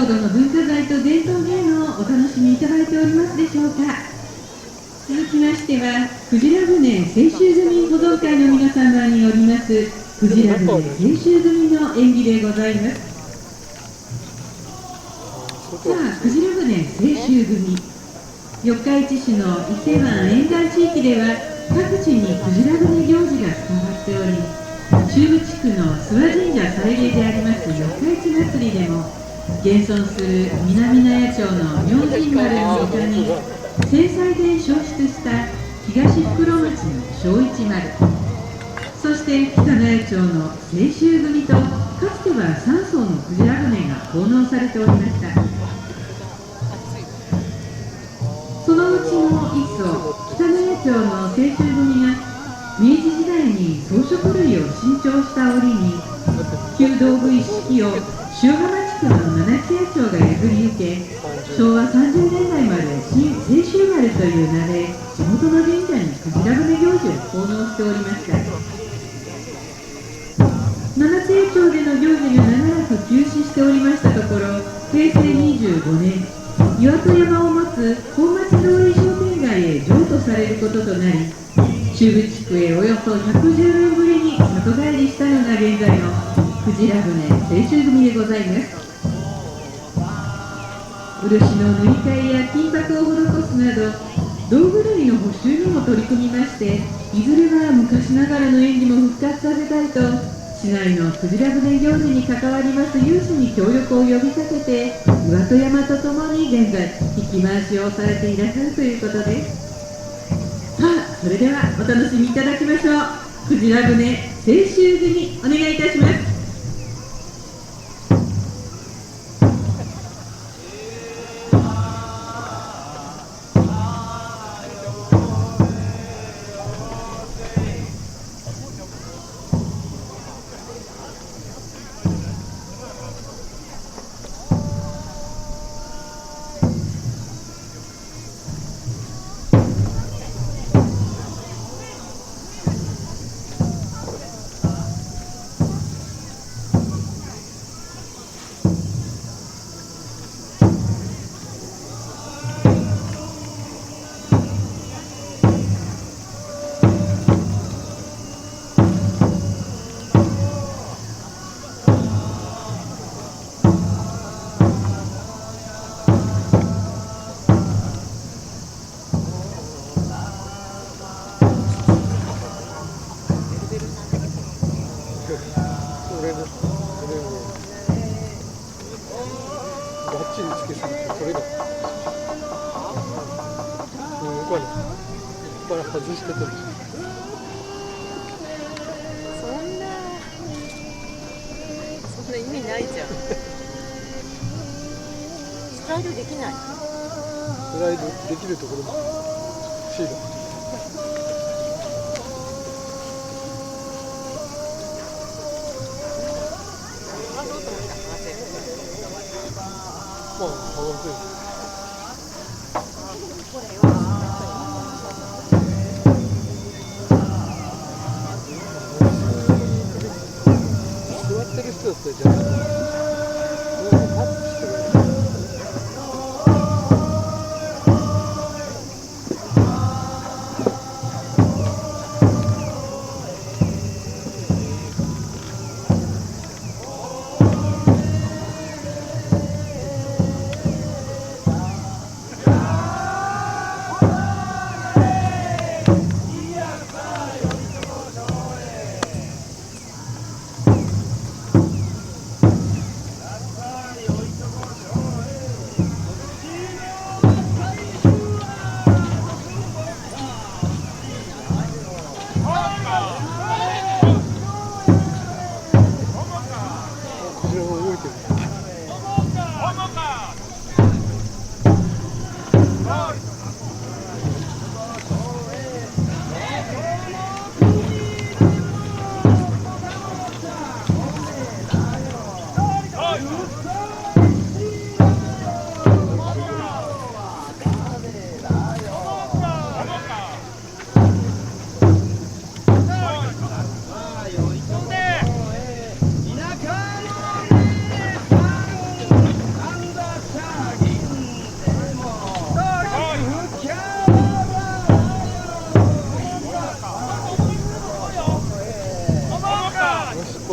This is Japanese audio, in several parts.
郷土の文化財と伝統芸能をお楽しみいただいておりますでしょうか。続きましては、クジラ船清修組保存会の皆様によりますクジラ船清修組の演技でございます。さあ、クジラ船清修組、四日市市の伊勢湾沿岸地域では各地にクジラ船行事が伝わっており、中部地区の諏訪神社祭礼であります四日市祭りでも、現存する南納屋町の明神丸の他に、正祭で焼出した東袋町の正一丸、そして北納屋町の清修組と、かつては3艘のクジラ船が奉納されておりました。そのうちの1艘、北納屋町の清修組が明治時代に装飾類を新調した折に、旧道具一式を塩浜地区の七木屋町が譲り受け、昭和30年代まで清修丸という名で地元の神社にクジラ船行事を奉納しておりました。七木屋町での行事が長らく休止しておりましたところ、平成25年、岩戸山を持つ本町通り商店街へ譲渡されることとなり、中部地区へおよそ110年ぶりに里帰りしたのが現在のクジラ船清修組でございます。漆の塗り替えや金箔を施すなど、道具類の補修にも取り組みまして、いずれは昔ながらの演技も復活させたいと、市内のクジラ船行事に関わります有志に協力を呼びかけて、岩戸山とともに現在引き回しをされていらっしゃるということです。さあ、それではお楽しみいただきましょう。クジラ船清修組、お願いいたします。そんな意味ないじゃん。スライドできない。スライドできるところもシール。まあ、剥がせる。座ってる人だったらじゃない。タッチしてる。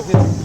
個部屋。